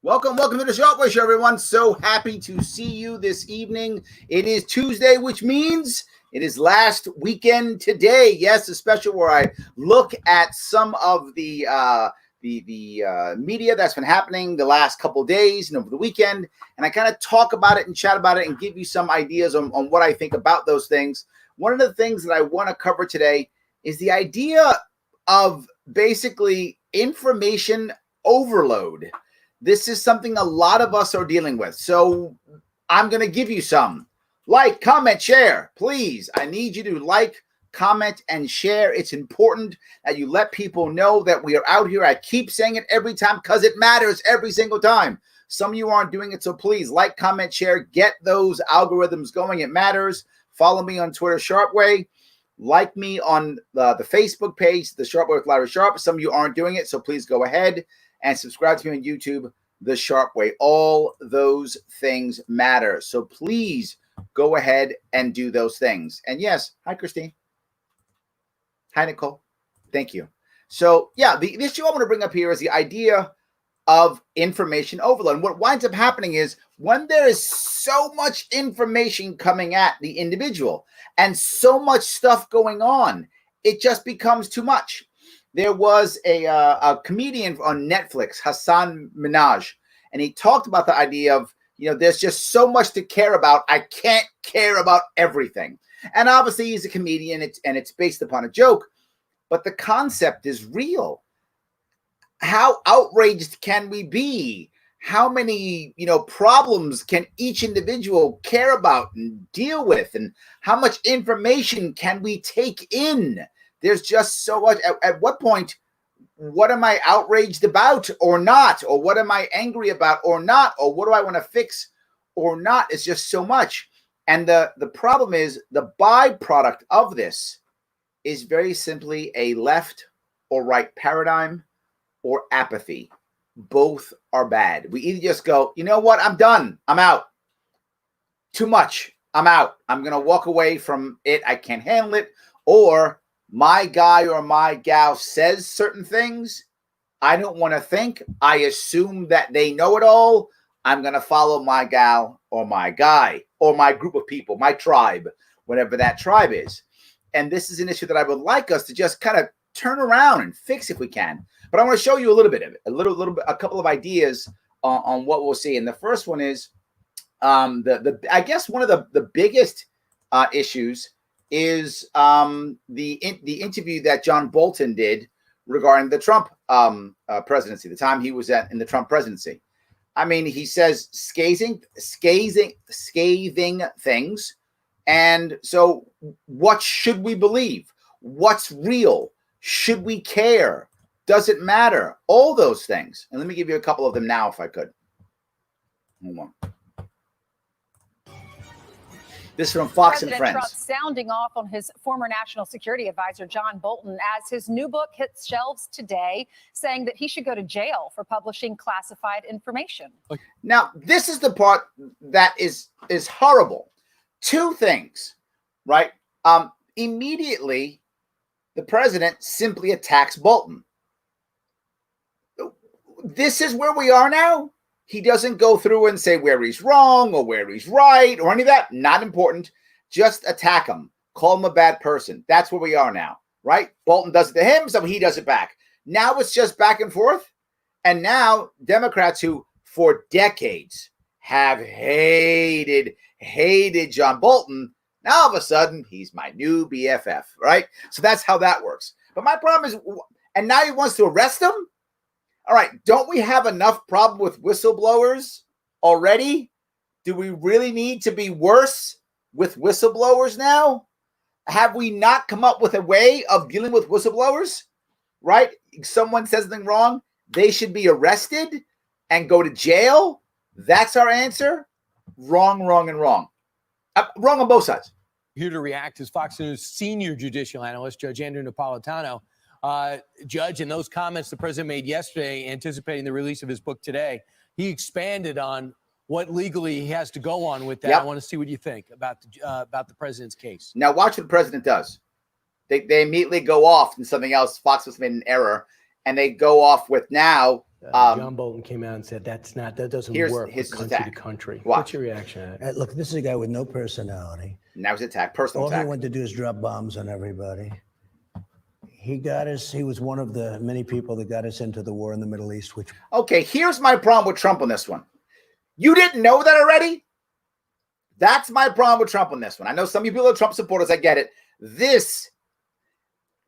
Welcome to the Sharpe Way Show, everyone. So happy to see you this evening. It is Tuesday, which means it is last weekend today. Yes, a special where I look at some of the media that's been happening the last couple of days and over the weekend, and I kind of talk about it and chat about it and give you some ideas on what I think about those things. One of the things that I want to cover today is the idea of basically information overload. This is something a lot of us are dealing with. So I'm going to give you some. Like, comment, share. Please, I need you to like, comment, and share. It's important that you let people know that we are out here. I keep saying it every time because it matters every single time. Some of you aren't doing it, so please like, comment, share. Get those algorithms going. It matters. Follow me on Twitter, Sharpe Way. Like me on the Facebook page, The Sharpe Way with Larry Sharpe. Some of you aren't doing it, so please go ahead and subscribe to me on YouTube, The Sharpe Way. All those things matter. So please go ahead and do those things. And yes, hi, Christine. Hi, Nicole. Thank you. So yeah, the issue I want to bring up here is the idea of information overload. And what winds up happening is when there is so much information coming at the individual and so much stuff going on, it just becomes too much. There was a comedian on Netflix, Hassan Minhaj, and he talked about the idea of, there's just so much to care about. I can't care about everything. And obviously he's a comedian and it's based upon a joke, but the concept is real. How outraged can we be? How many, problems can each individual care about and deal with? And how much information can we take in? There's just so much. At what point, what am I outraged about or not? Or what am I angry about or not? Or what do I want to fix or not? It's just so much. And the problem is the byproduct of this is very simply a left or right paradigm or apathy. Both are bad. We either just go, you know what? I'm done. I'm out. Too much. I'm out. I'm going to walk away from it. I can't handle it. Or my guy or my gal says certain things. I don't want to think. I assume that they know it all. I'm going to follow my gal or my guy or my group of people, my tribe, whatever that tribe is. And this is an issue that I would like us to just kind of turn around and fix if we can. But I want to show you a little bit of it, a couple of ideas on what we'll see. And the first one is I guess one of the biggest issues is the interview that John Bolton did regarding the Trump presidency, the time he was in the Trump presidency. I mean, he says scathing things. And so what should we believe? What's real? Should we care? Does it matter? All those things. And let me give you a couple of them now, if I could. Hold on. This is from Fox and Friends. Trump sounding off on his former national security advisor, John Bolton, as his new book hits shelves today, saying that he should go to jail for publishing classified information. Now, this is the part that is horrible. Two things, right? Immediately, the president simply attacks Bolton. This is where we are now. He doesn't go through and say where he's wrong or where he's right or any of that. Not important. Just attack him. Call him a bad person. That's where we are now, right? Bolton does it to him, so he does it back. Now it's just back and forth. And now Democrats who for decades have hated John Bolton, now all of a sudden he's my new BFF, right? So that's how that works. But my problem is, and now he wants to arrest him? All right, don't we have enough problem with whistleblowers already? Do we really need to be worse with whistleblowers now? Have we not come up with a way of dealing with whistleblowers? Right? Someone says something wrong, they should be arrested and go to jail. That's our answer. Wrong, wrong, and wrong. Wrong on both sides. Here to react is Fox News senior judicial analyst, Judge Andrew Napolitano. Judge, in those comments the president made yesterday, anticipating the release of his book today, he expanded on what legally he has to go on with that. Yep. I want to see what you think about the president's case. Now, watch what the president does. They immediately go off in something else. Fox must have made an error, and they go off with now. John Bolton came out and said that doesn't work country to country. Watch. What's your reaction? Look, this is a guy with no personality. Now he's attacked. Personal attack. All he wanted to do is drop bombs on everybody. He got us. He was one of the many people that got us into the war in the Middle East. Okay, here's my problem with Trump on this one. You didn't know that already? That's my problem with Trump on this one. I know some people are Trump supporters. I get it.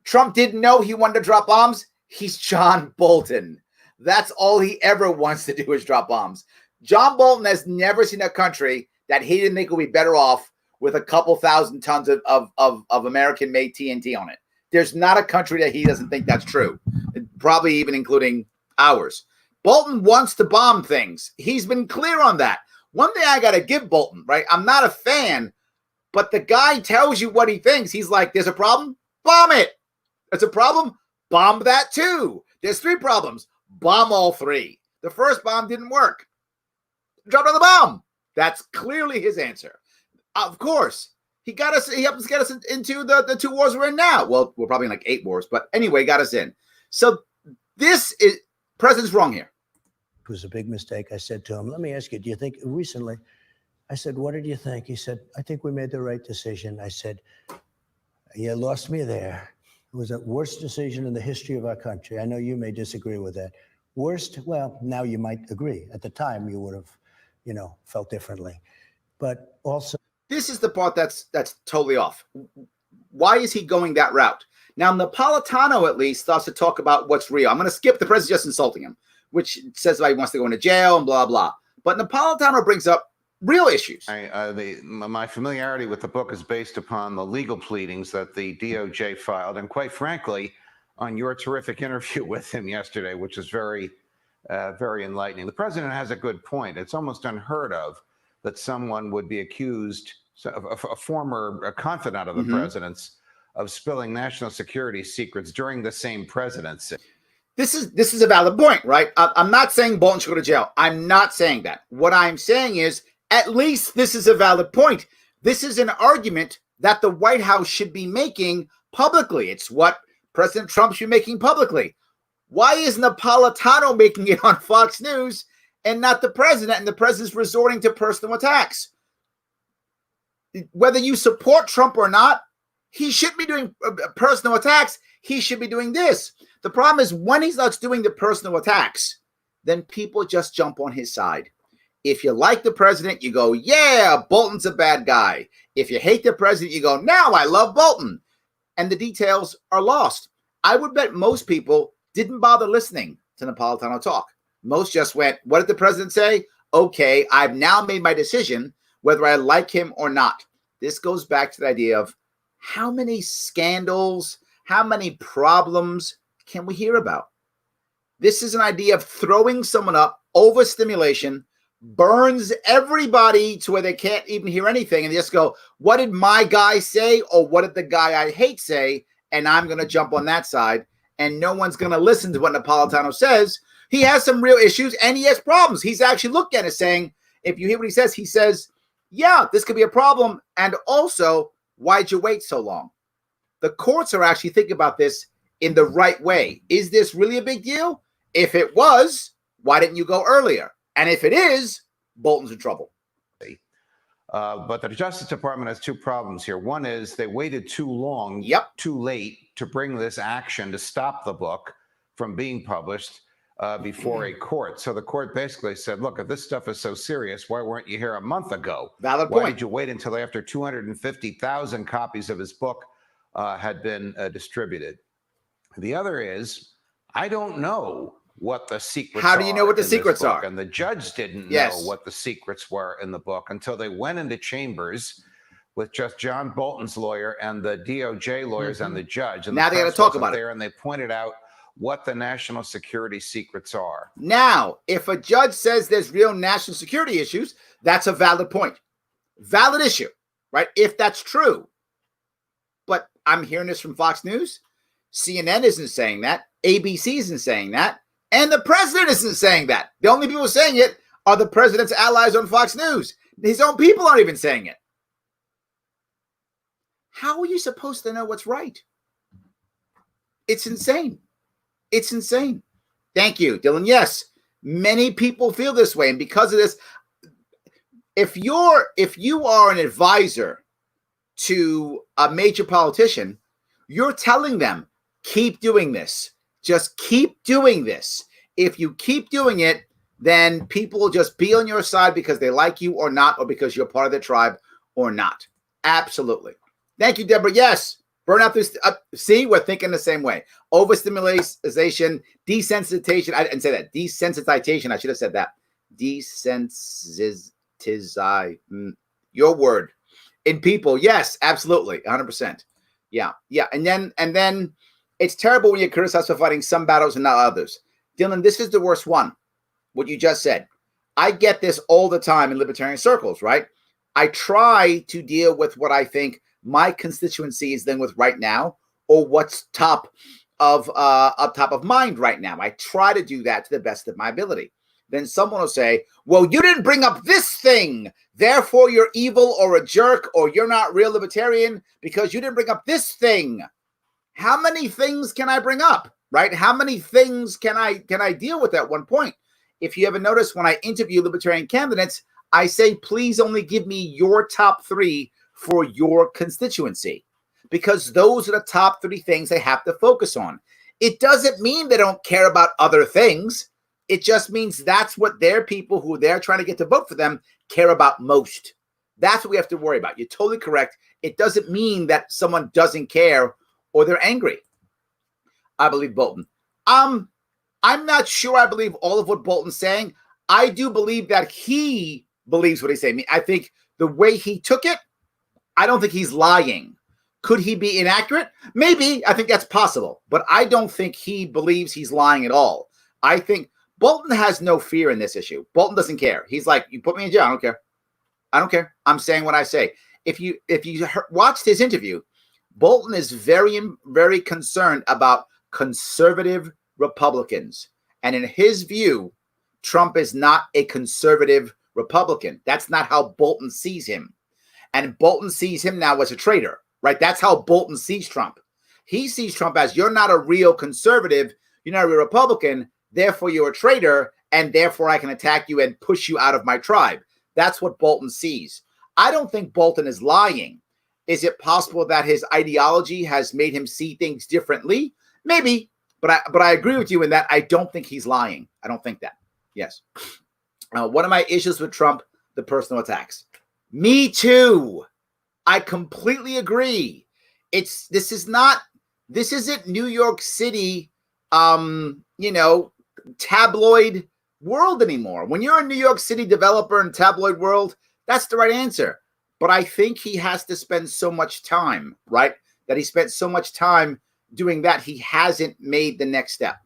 Trump didn't know he wanted to drop bombs. He's John Bolton. That's all he ever wants to do is drop bombs. John Bolton has never seen a country that he didn't think would be better off with a couple thousand tons of American-made TNT on it. There's not a country that he doesn't think that's true, probably even including ours. Bolton wants to bomb things. He's been clear on that. One thing I got to give Bolton, right? I'm not a fan, but the guy tells you what he thinks. He's like, there's a problem? Bomb it. There's a problem? Bomb that too. There's 3 problems. Bomb all 3. The first bomb didn't work. Drop another bomb. That's clearly his answer. Of course, he helped us get us into the 2 wars we're in now. Well, we're probably in like 8 wars, but anyway, got us in. So president's wrong here. It was a big mistake. I said to him, let me ask you, do you think recently, I said, what did you think? He said, I think we made the right decision. I said, you lost me there. It was the worst decision in the history of our country. I know you may disagree with that. Worst? Well, now you might agree. At the time, you would have, felt differently. But also, this is the part that's totally off. Why is he going that route? Now, Napolitano at least starts to talk about what's real. I'm going to skip the president just insulting him, which says he wants to go into jail and blah, blah. But Napolitano brings up real issues. My familiarity with the book is based upon the legal pleadings that the DOJ filed, and quite frankly, on your terrific interview with him yesterday, which is very, very enlightening. The president has a good point. It's almost unheard of that someone would be accused, a former confidant of the president's, of spilling national security secrets during the same presidency. This is a valid point, right? I'm not saying Bolton should go to jail. I'm not saying that. What I'm saying is, at least this is a valid point. This is an argument that the White House should be making publicly. It's what President Trump should be making publicly. Why is Napolitano making it on Fox News and not the president? And the president's resorting to personal attacks. Whether you support Trump or not, he shouldn't be doing personal attacks. He should be doing this. The problem is when he starts doing the personal attacks, then people just jump on his side. If you like the president, you go, yeah, Bolton's a bad guy. If you hate the president, you go, now I love Bolton. And the details are lost. I would bet most people didn't bother listening to Napolitano talk. Most just went, what did the president say? Okay, I've now made my decision whether I like him or not. This goes back to the idea of how many scandals, how many problems can we hear about? This is an idea of throwing someone up, overstimulation, burns everybody to where they can't even hear anything, and they just go, what did my guy say, or what did the guy I hate say, and I'm going to jump on that side, and no one's going to listen to what Napolitano says. He has some real issues, and he has problems. He's actually looked at it saying, if you hear what he says, yeah, this could be a problem, and also, why'd you wait so long? The courts are actually thinking about this in the right way. Is this really a big deal? If it was, why didn't you go earlier? And if it is, Bolton's in trouble. But the Justice Department has 2 problems here. One is they waited too long, too late to bring this action to stop the book from being published before a court. So the court basically said, look, if this stuff is so serious, why weren't you here a month ago? Valid point. Why did you wait until after 250,000 copies of his book had been distributed? The other is, I don't know what the secrets are. How do you know what the secrets are? And the judge didn't know what the secrets were in the book until they went into chambers with just John Bolton's lawyer and the DOJ lawyers and the judge. And now they got to talk about it. And they pointed out what the national security secrets are. Now, if a judge says there's real national security issues, That's a valid point. Valid issue, right? If that's true. But I'm hearing this from Fox News. CNN isn't saying that. ABC isn't saying that. And the president isn't saying that. The only people saying it are the president's allies on Fox News. His own people aren't even saying it. How are you supposed to know what's right? It's insane. It's insane. Thank you, Dylan. Yes, many people feel this way. And because of this, if you are an advisor to a major politician, you're telling them, keep doing this. Just keep doing this. If you keep doing it, then people will just be on your side because they like you or not, or because you're part of their tribe or not. Absolutely. Thank you, Deborah. Yes. Burnout through, see, we're thinking the same way. Overstimulation, desensitization. I didn't say that. Desensitization. I should have said that. Desensitize. Your word. In people. Yes, absolutely. 100%. Yeah. Yeah. And then it's terrible when you criticize for fighting some battles and not others. Dylan, this is the worst one. What you just said. I get this all the time in libertarian circles, right? I try to deal with what I think my constituency is dealing with right now, or what's top of mind right now. I try to do that to the best of my ability. Then someone will say, well, you didn't bring up this thing, therefore you're evil or a jerk, or you're not real libertarian because you didn't bring up this thing. How many things can I bring up, right? How many things can I deal with at one point? If you ever notice, when I interview libertarian candidates, I say, please only give me your top 3 for your constituency, because those are the top 3 things they have to focus on. It doesn't mean they don't care about other things. It just means that's what their people who they're trying to get to vote for them care about most. That's what we have to worry about. You're totally correct. It doesn't mean that someone doesn't care or they're angry. I believe Bolton. I'm not sure I believe all of what Bolton's saying. I do believe that he believes what he's saying. I think the way he took it, I don't think he's lying. Could he be inaccurate? Maybe. I think that's possible. But I don't think he believes he's lying at all. I think Bolton has no fear in this issue. Bolton doesn't care. He's like, you put me in jail, I don't care. I don't care. I'm saying what I say. If you watched his interview, Bolton is very, very concerned about conservative Republicans. And in his view, Trump is not a conservative Republican. That's not how Bolton sees him. And Bolton sees him now as a traitor, right? That's how Bolton sees Trump. He sees Trump as, you're not a real conservative, you're not a real Republican, therefore you're a traitor, and therefore I can attack you and push you out of my tribe. That's what Bolton sees. I don't think Bolton is lying. Is it possible that his ideology has made him see things differently? Maybe. But I agree with you in that I don't think he's lying. I don't think that. Yes. One of my issues with Trump, the personal attacks. Me too. I completely agree. This isn't New York City, tabloid world anymore. When you're a New York City developer in tabloid world, that's the right answer. But I think he has to spend so much time, right? That he spent so much time doing that, he hasn't made the next step.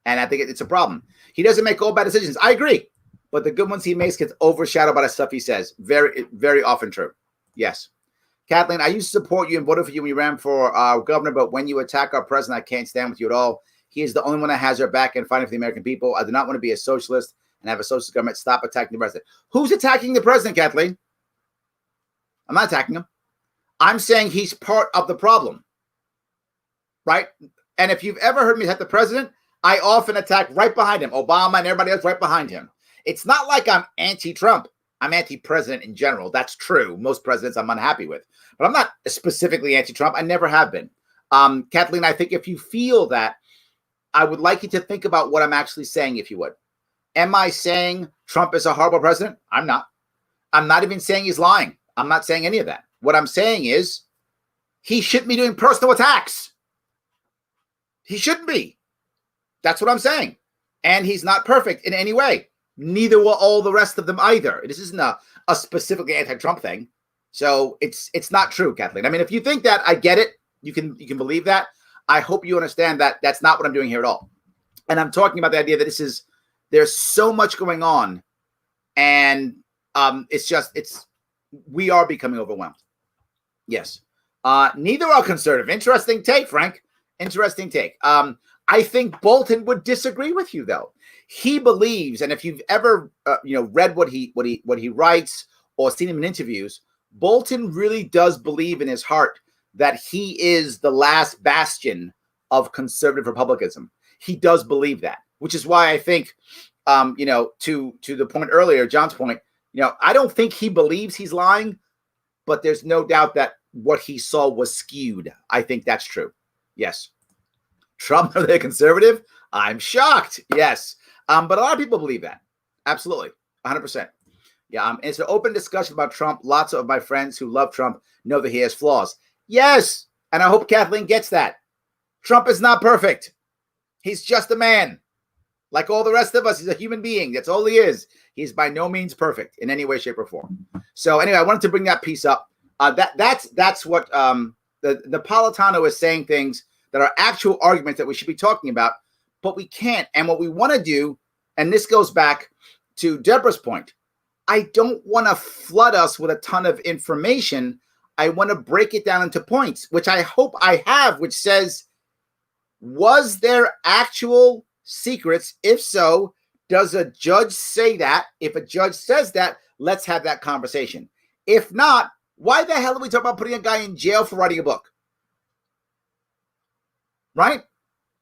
And I think it's a problem. He doesn't make all bad decisions. I agree. But the good ones he makes gets overshadowed by the stuff he says. Very, very often true. Yes. Kathleen, I used to support you and voted for you when you ran for governor, but when you attack our president, I can't stand with you at all. He is the only one that has our back and fighting for the American people. I do not want to be a socialist and have a socialist government. Stop attacking the president. Who's attacking the president, Kathleen? I'm not attacking him. I'm saying he's part of the problem. Right? And if you've ever heard me attack the president, I often attack right behind him. Obama and everybody else right behind him. It's not like I'm anti-Trump. I'm anti-president in general. That's true. Most presidents I'm unhappy with. But I'm not specifically anti-Trump. I never have been. Kathleen, I think if you feel that, I would like you to think about what I'm actually saying, if you would. Am I saying Trump is a horrible president? I'm not. I'm not even saying he's lying. I'm not saying any of that. What I'm saying is he shouldn't be doing personal attacks. He shouldn't be. That's what I'm saying. And he's not perfect in any way. Neither will all the rest of them either. This isn't a specifically anti-Trump thing. So it's not true, Kathleen. I mean, if you think that, I get it. You can believe that. I hope you understand that that's not what I'm doing here at all. And I'm talking about the idea that there's so much going on, and We are becoming overwhelmed. Yes. Neither are conservative. Interesting take, Frank. Interesting take. I think Bolton would disagree with you, though. He believes, and if you've ever read what he writes or seen him in interviews, Bolton really does believe in his heart that he is the last bastion of conservative republicanism. He does believe that, which is why I think, to the point earlier, John's point, I don't think he believes he's lying, but there's no doubt that what he saw was skewed. I think that's true. Yes. Trump, are they conservative? I'm shocked. Yes. But a lot of people believe that. Absolutely. 100%. Yeah. It's an open discussion about Trump. Lots of my friends who love Trump know that he has flaws. Yes. And I hope Kathleen gets that. Trump is not perfect. He's just a man. Like all the rest of us, he's a human being. That's all he is. He's by no means perfect in any way, shape, or form. So anyway, I wanted to bring that piece up. That's what the Napolitano is saying, things that are actual arguments that we should be talking about, but we can't. And what we want to do, and this goes back to Deborah's point, I don't want to flood us with a ton of information. I want to break it down into points, which I hope I have, which says, was there actual secrets? If so, does a judge say that? If a judge says that, let's have that conversation. If not, why the hell are we talking about putting a guy in jail for writing a book? Right?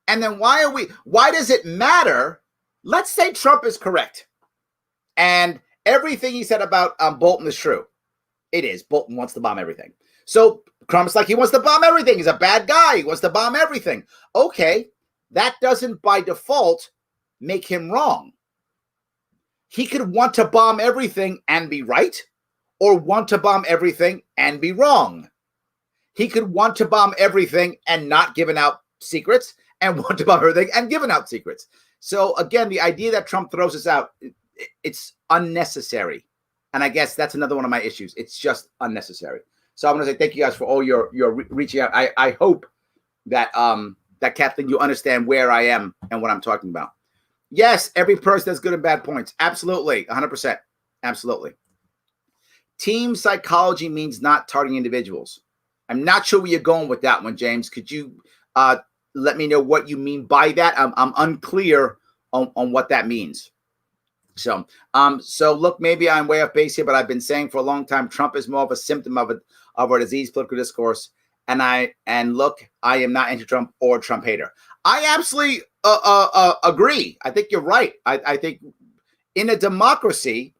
And then why does it matter? Let's say Trump is correct and everything he said about Bolton is true. It is. Bolton wants to bomb everything. So Trump's like, he wants to bomb everything. He's a bad guy. He wants to bomb everything. Okay. That doesn't by default make him wrong. He could want to bomb everything and be right, or want to bomb everything and be wrong. He could want to bomb everything and not giving out secrets, and want to bomb everything and giving out secrets. So again, the idea that Trump throws us out, it's unnecessary. And I guess that's another one of my issues. It's just unnecessary. So I'm going to say thank you guys for all your reaching out. I hope that that Kathleen, you understand where I am and what I'm talking about. Yes, every person has good and bad points. Absolutely. 100%. Absolutely. Team psychology means not targeting individuals. I'm not sure where you're going with that one, James. Could you let me know what you mean by that? I'm unclear on what that means. So look, maybe I'm way off base here, but I've been saying for a long time, Trump is more of a symptom of a disease, political discourse. And look, I am not anti-Trump or Trump hater. I absolutely agree. I think you're right. I think in a democracy,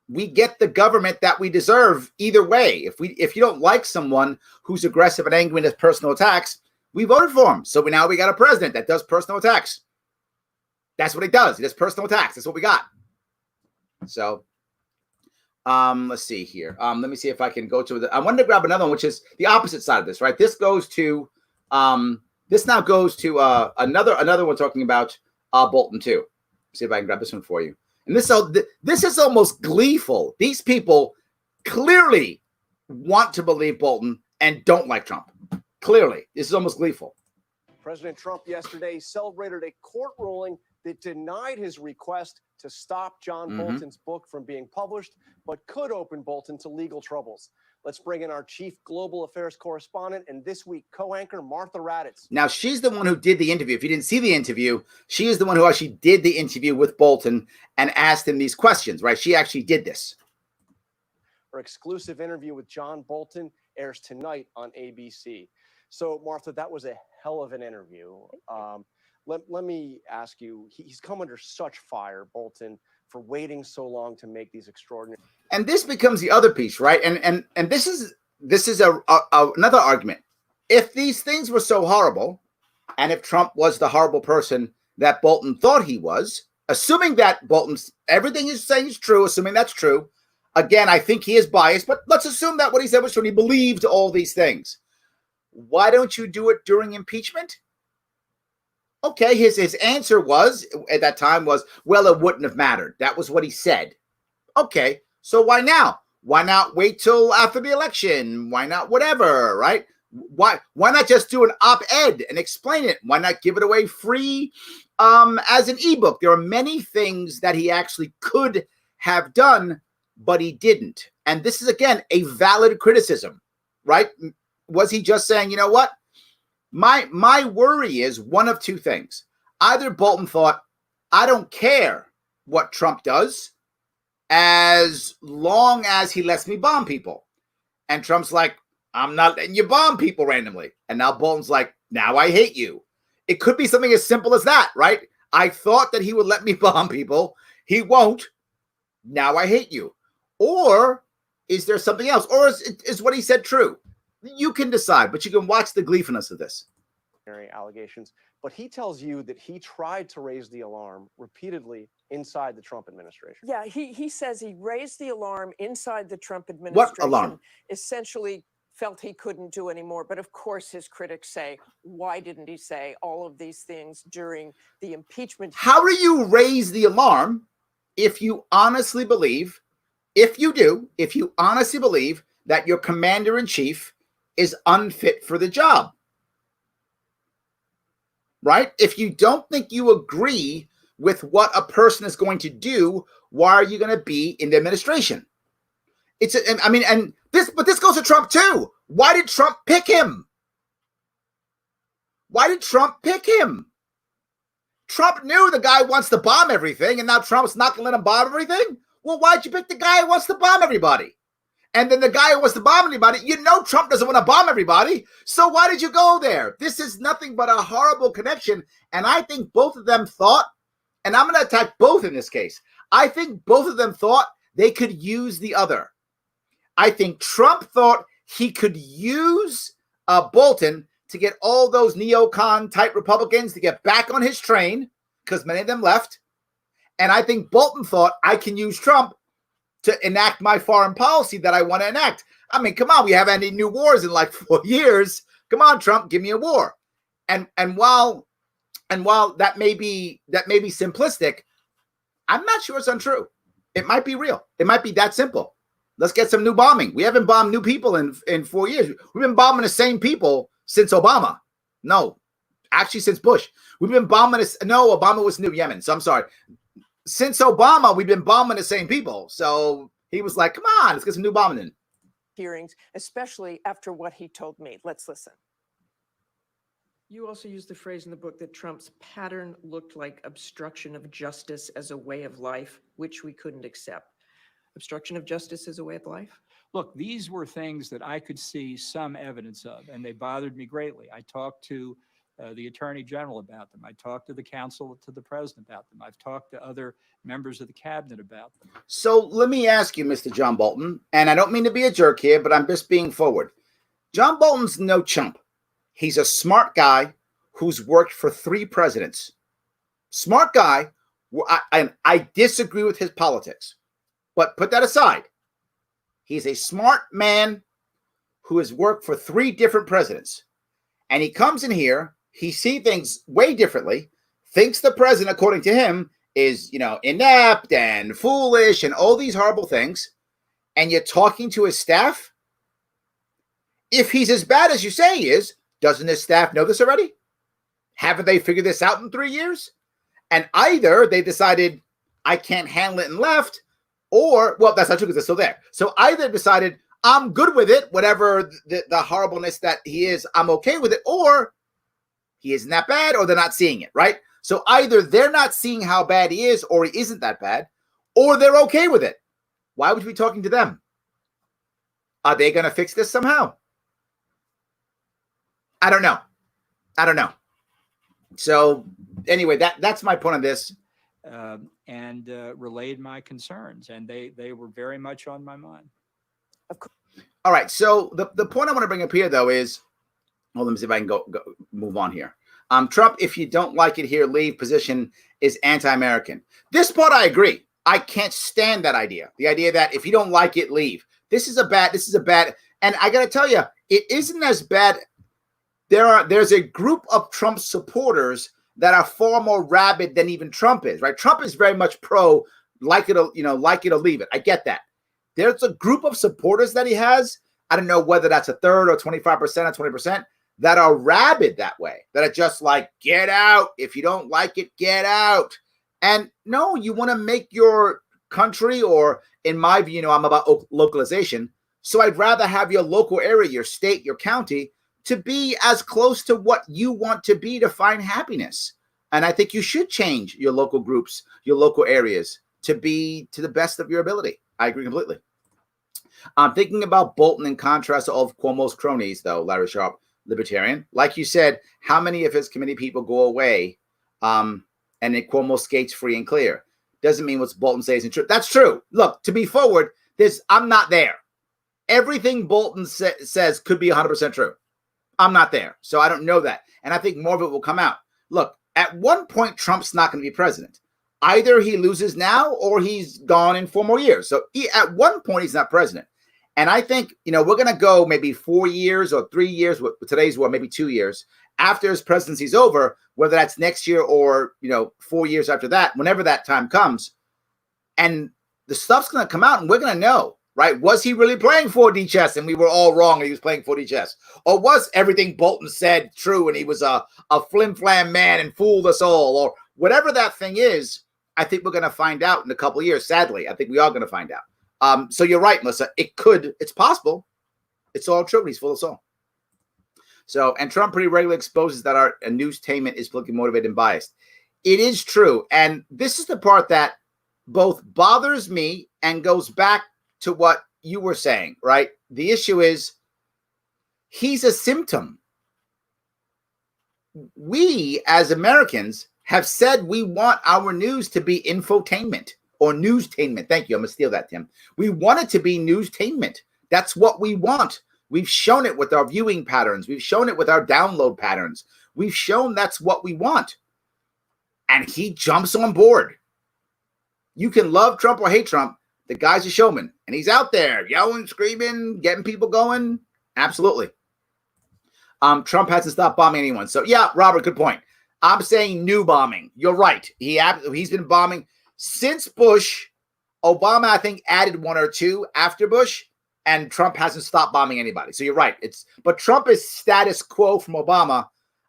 we get the government that we deserve either way. If you don't like someone who's aggressive and angry in his personal attacks, we voted for him. So now we got a president that does personal attacks. That's what he does. He does personal attacks. That's what we got. So let's see here. Let me see if I can go to I wanted to grab another one, which is the opposite side of this, right? This goes to this now goes to another one talking about Bolton too. Let's see if I can grab this one for you. And this is almost gleeful. These people clearly want to believe Bolton and don't like Trump. Clearly, this is almost gleeful. President Trump yesterday celebrated a court ruling that denied his request to stop John Bolton's book from being published, but could open Bolton to legal troubles. Let's bring in our chief global affairs correspondent and this week co-anchor Martha Raddatz. Now, she's the one who did the interview. If you didn't see the interview, she is the one who actually did the interview with Bolton and asked him these questions, right? She actually did this. Her exclusive interview with John Bolton airs tonight on ABC. So, Martha, that was a hell of an interview. Let me ask you, he's come under such fire, Bolton, for waiting so long to make these extraordinary. And this becomes the other piece, right? And this is another argument. If these things were so horrible, and if Trump was the horrible person that Bolton thought he was, assuming that Bolton's everything he's saying is true, assuming that's true, again, I think he is biased, but let's assume that what he said was true and he believed all these things. Why don't you do it during impeachment? Okay, his answer was, at that time was, well, it wouldn't have mattered. That was what he said. Okay, so why now? Why not wait till after the election? Why not whatever, right? Why not just do an op-ed and explain it? Why not give it away free as an ebook? There are many things that he actually could have done but he didn't. And this is, again, a valid criticism, right? Was he just saying, you know what? My worry is one of two things. Either Bolton thought, I don't care what Trump does as long as he lets me bomb people. And Trump's like, I'm not letting you bomb people randomly. And now Bolton's like, now I hate you. It could be something as simple as that, right? I thought that he would let me bomb people. He won't. Now I hate you. Or is there something else? Or is what he said true? You can decide, but you can watch the gleefulness of this. Allegations, but he tells you that he tried to raise the alarm repeatedly inside the Trump administration. Yeah, he says he raised the alarm inside the Trump administration. What alarm? Essentially felt he couldn't do anymore. But of course, his critics say, why didn't he say all of these things during the impeachment? How do you raise the alarm if you honestly believe, if you honestly believe that your commander-in-chief is unfit for the job? Right? If you don't think you agree with what a person is going to do, why are you going to be in the administration? But this goes to Trump too. Why did Trump pick him? Why did Trump pick him? Trump knew the guy wants to bomb everything, and now Trump's not going to let him bomb everything? Well, why'd you pick the guy who wants to bomb everybody? And then the guy who wants to bomb anybody, you know Trump doesn't want to bomb everybody, so why did you go there? This is nothing but a horrible connection, and I think both of them thought, and I'm going to attack both in this case, I think both of them thought they could use the other. I think Trump thought he could use Bolton to get all those neocon type Republicans to get back on his train, because many of them left. And I think Bolton thought I can use Trump to enact my foreign policy that I want to enact. I mean, come on, we haven't had any new wars in like 4 years. Come on, Trump, give me a war. And while that may be simplistic, I'm not sure it's untrue. It might be real. It might be that simple. Let's get some new bombing. We haven't bombed new people in 4 years. We've been bombing the same people since Obama. No, actually since Bush. We've been bombing this. No, Obama was New Yemen. So I'm sorry. Since Obama, we've been bombing the same people. So he was like, come on, let's get some new bombing in. Hearings, especially after what he told me. Let's listen. You also used the phrase in the book that Trump's pattern looked like obstruction of justice as a way of life, which we couldn't accept. Obstruction of justice as a way of life? Look, these were things that I could see some evidence of, and they bothered me greatly. I talked to the Attorney General about them. I talked to the counsel to the president about them. I've talked to other members of the cabinet about them. So let me ask you, Mr. John Bolton, and I don't mean to be a jerk here, but I'm just being forward. John Bolton's no chump. He's a smart guy who's worked for 3 presidents. Smart guy. I disagree with his politics, but put that aside. He's a smart man who has worked for 3 different presidents. And he comes in here, he sees things way differently, thinks the president, according to him, is, inept and foolish and all these horrible things. And you're talking to his staff? If he's as bad as you say he is, doesn't his staff know this already? Haven't they figured this out in 3 years? And either they decided, I can't handle it and left, or, well, that's not true because they're still there. So either decided, I'm good with it, whatever the horribleness that he is, I'm okay with it, or he isn't that bad, or they're not seeing it, right? So either they're not seeing how bad he is, or he isn't that bad, or they're okay with it. Why would you be talking to them? Are they going to fix this somehow? I don't know. So anyway, that's my point on this. And relayed my concerns, and they were very much on my mind. All right. So the point I want to bring up here, though, is, well, let me see if I can go move on here. Trump, if you don't like it here, leave. Position is anti-American. This part I agree. I can't stand that idea. The idea that if you don't like it, leave. This is a bad. And I got to tell you, it isn't as bad. There's a group of Trump supporters that are far more rabid than even Trump is, right? Trump is very much pro, like it or leave it. I get that. There's a group of supporters that he has. I don't know whether that's a third or 25% or 20% that are rabid that way, that are just like, get out. If you don't like it, get out. And no, you want to make your country, or in my view, I'm about localization. So I'd rather have your local area, your state, your county, to be as close to what you want to be to find happiness. And I think you should change your local groups, your local areas, to be to the best of your ability. I agree completely. I'm thinking about Bolton in contrast to all of Cuomo's cronies, though, Larry Sharpe, libertarian. Like you said, how many of his committee people go away and then Cuomo skates free and clear? Doesn't mean what Bolton says isn't true. That's true. Look, to be forward, I'm not there. Everything Bolton says could be 100% true. I'm not there. So I don't know that. And I think more of it will come out. Look, at one point, Trump's not going to be president. Either he loses now or he's gone in 4 more years. So at one point, he's not president. And I think, we're going to go maybe 4 years or 3 years, with today's war, maybe 2 years after his presidency's over, whether that's next year or, 4 years after that, whenever that time comes. And the stuff's going to come out and we're going to know, right? Was he really playing 4D chess and we were all wrong and he was playing 4D chess? Or was everything Bolton said true and he was a flim-flam man and fooled us all? Or whatever that thing is, I think we're going to find out in a couple of years. Sadly, I think we are going to find out. So you're right, Melissa. It's possible. It's all true. He's full of soul. So, and Trump pretty regularly exposes that our newstainment is politically motivated and biased. It is true. And this is the part that both bothers me and goes back to what you were saying, right? The issue is he's a symptom. We as Americans have said we want our news to be infotainment or newstainment. Thank you. I'm going to steal that, Tim. We want it to be newstainment. That's what we want. We've shown it with our viewing patterns. We've shown it with our download patterns. We've shown that's what we want. And he jumps on board. You can love Trump or hate Trump. The guy's a showman. And he's out there yelling, screaming, getting people going. Absolutely. Trump hasn't stopped bombing anyone. So, yeah, Robert, good point. I'm saying new bombing. You're right. He's been bombing since Bush. Obama, I think, added 1 or 2 after Bush, and Trump hasn't stopped bombing anybody. So you're right. But Trump is status quo from Obama.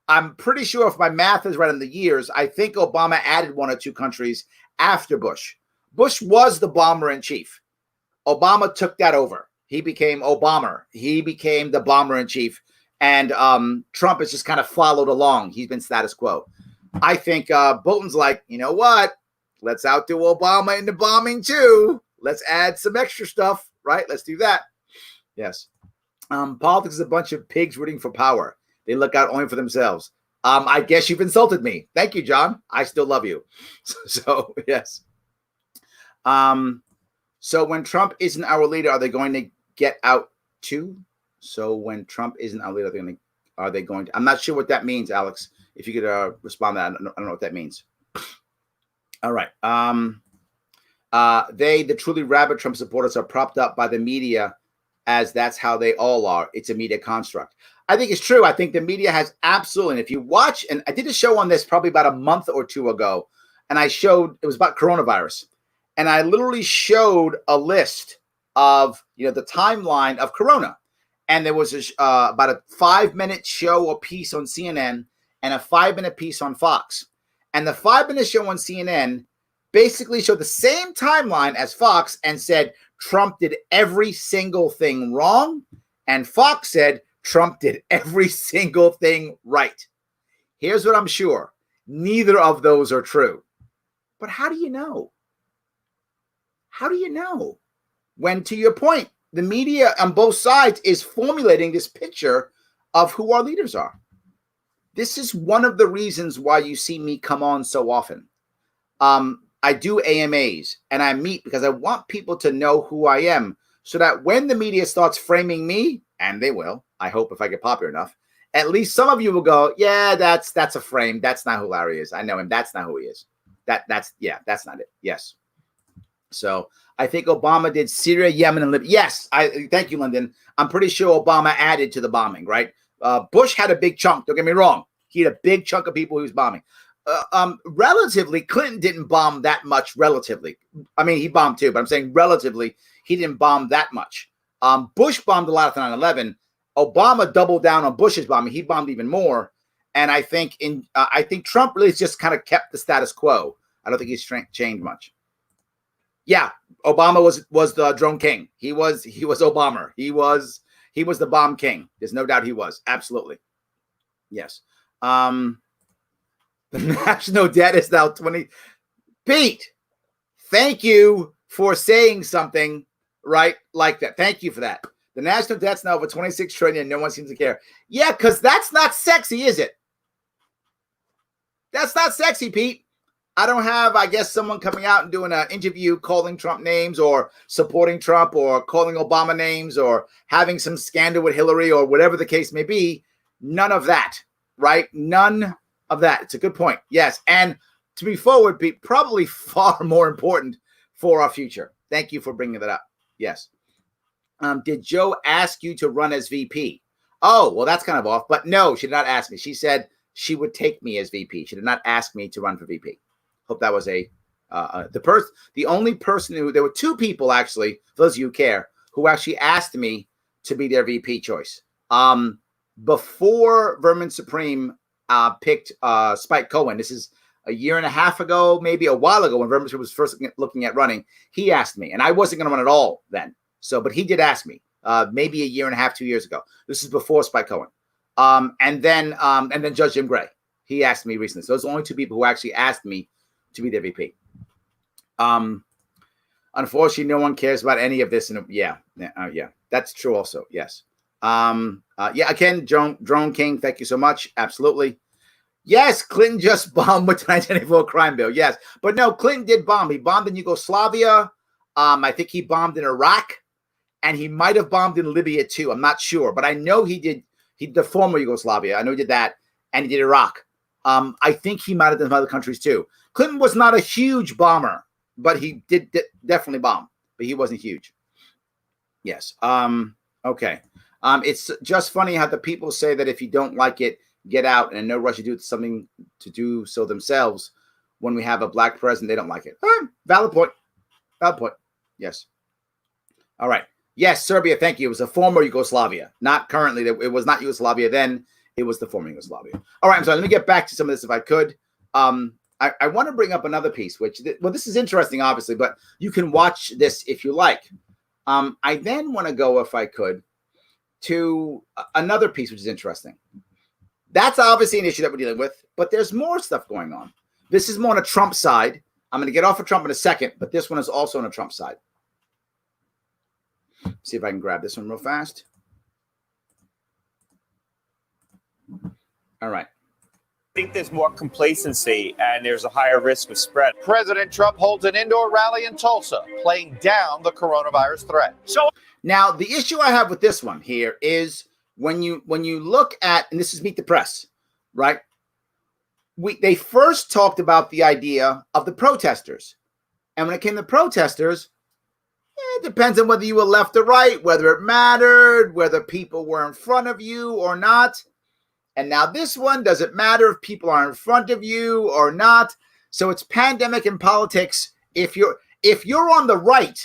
I'm pretty sure if my math is right in the years, I think Obama added 1 or 2 countries after Bush. Bush was the bomber in chief. Obama took that over. He became Obama. He became the bomber in chief. And Trump has just kind of followed along. He's been status quo. I think Bolton's like, you know what? Let's outdo Obama in the bombing too. Let's add some extra stuff, right? Let's do that. Yes. Politics is a bunch of pigs rooting for power. They look out only for themselves. I guess you've insulted me. Thank you, John. I still love you. So yes. So when Trump isn't our leader, are they going to get out too? So when Trump isn't our leader, are they going to? I'm not sure what that means, Alex. If you could respond to that, I don't know what that means. All right. The truly rabid Trump supporters, are propped up by the media, as that's how they all are. It's a media construct. I think it's true. I think the media has absolutely. And if you watch, and I did a show on this probably about a month or 2 ago, and it was about coronavirus, and I literally showed a list of the timeline of Corona. And there was about a 5-minute show or piece on CNN and a 5-minute piece on Fox. And the 5-minute show on CNN basically showed the same timeline as Fox and said Trump did every single thing wrong. And Fox said Trump did every single thing right. Here's what I'm sure. Neither of those are true. But how do you know? How do you know? When, to your point, the media on both sides is formulating this picture of who our leaders are. This is one of the reasons why you see me come on so often. I do AMAs and I meet because I want people to know who I am, so that when the media starts framing me, and they will, I hope if I get popular enough, at least some of you will go, yeah, that's a frame. That's not who Larry is. I know him. That's not who he is. That's not it. Yes. So I think Obama did Syria, Yemen, and Libya. Yes, thank you, Lyndon. I'm pretty sure Obama added to the bombing, right? Bush had a big chunk. Don't get me wrong. He had a big chunk of people he was bombing. Relatively, Clinton didn't bomb that much. Relatively, I mean, he bombed too, but I'm saying relatively, he didn't bomb that much. Bush bombed a lot after 9/11. Obama doubled down on Bush's bombing. He bombed even more. And I think Trump really just kind of kept the status quo. I don't think he's changed much. Yeah, Obama was the drone king. He was Obama. He was the bomb king. There's no doubt he was. Absolutely. Yes. The national debt is now 20. Pete, thank you for saying something right like that. Thank you for that. The national debt's now over 26 trillion and no one seems to care. Yeah, because that's not sexy, is it? That's not sexy, Pete. I don't have, I guess, someone coming out and doing an interview calling Trump names or supporting Trump or calling Obama names or having some scandal with Hillary or whatever the case may be. None of that, right? None of that. It's a good point. Yes. And to be forward, Pete, probably far more important for our future. Thank you for bringing that up. Yes. Did Joe ask you to run as VP? Oh, well, that's kind of off. But no, she did not ask me. She said she would take me as VP. She did not ask me to run for VP. Hope that was the only person who, there were two people actually, for those of you who care, who actually asked me to be their VP choice. Before Vermin Supreme picked Spike Cohen, this is a year and a half ago, maybe a while ago when Vermin Supreme was first looking at running, he asked me, and I wasn't going to run at all then. So, but he did ask me, maybe a year and a half, 2 years ago. This is before Spike Cohen. And then Judge Jim Gray, he asked me recently. So those are the only two people who actually asked me to be their VP. Unfortunately, no one cares about any of this. And yeah, that's true also. Yes. Yeah, again, Drone King, thank you so much. Absolutely. Yes, Clinton just bombed with the 1994 crime bill. Yes, but no, Clinton did bomb. He bombed in Yugoslavia. I think he bombed in Iraq, and he might have bombed in Libya too. I'm not sure, but I know he did. He did the former Yugoslavia. I know he did that, and he did Iraq. I think he might have done some other countries too. Clinton was not a huge bomber, but he did definitely bomb, but he wasn't huge. Yes. Okay. It's just funny how the people say that if you don't like it, get out, and in no rush to do something to do so themselves. When we have a black president, they don't like it. Valid point. Valid point. Yes. All right. Yes, Serbia. Thank you. It was a former Yugoslavia, not currently. It was not Yugoslavia then. It was the former Yugoslavia. All right. I'm sorry. Let me get back to some of this if I could. I want to bring up another piece, which, well, this is interesting, obviously, but you can watch this if you like. I then want to go, if I could, to another piece, which is interesting. That's obviously an issue that we're dealing with, but there's more stuff going on. This is more on a Trump side. I'm going to get off of Trump in a second, but this one is also on a Trump side. See if I can grab this one real fast. All right. I think there's more complacency and there's a higher risk of spread. President Trump holds an indoor rally in Tulsa, playing down the coronavirus threat. So now the issue I have with this one here is when you look at, and this is Meet the Press, right? They first talked about the idea of the protesters. And when it came to protesters, it depends on whether you were left or right, whether it mattered, whether people were in front of you or not. And now this one, does it matter if people are in front of you or not? So it's pandemic and politics. If you're on the right,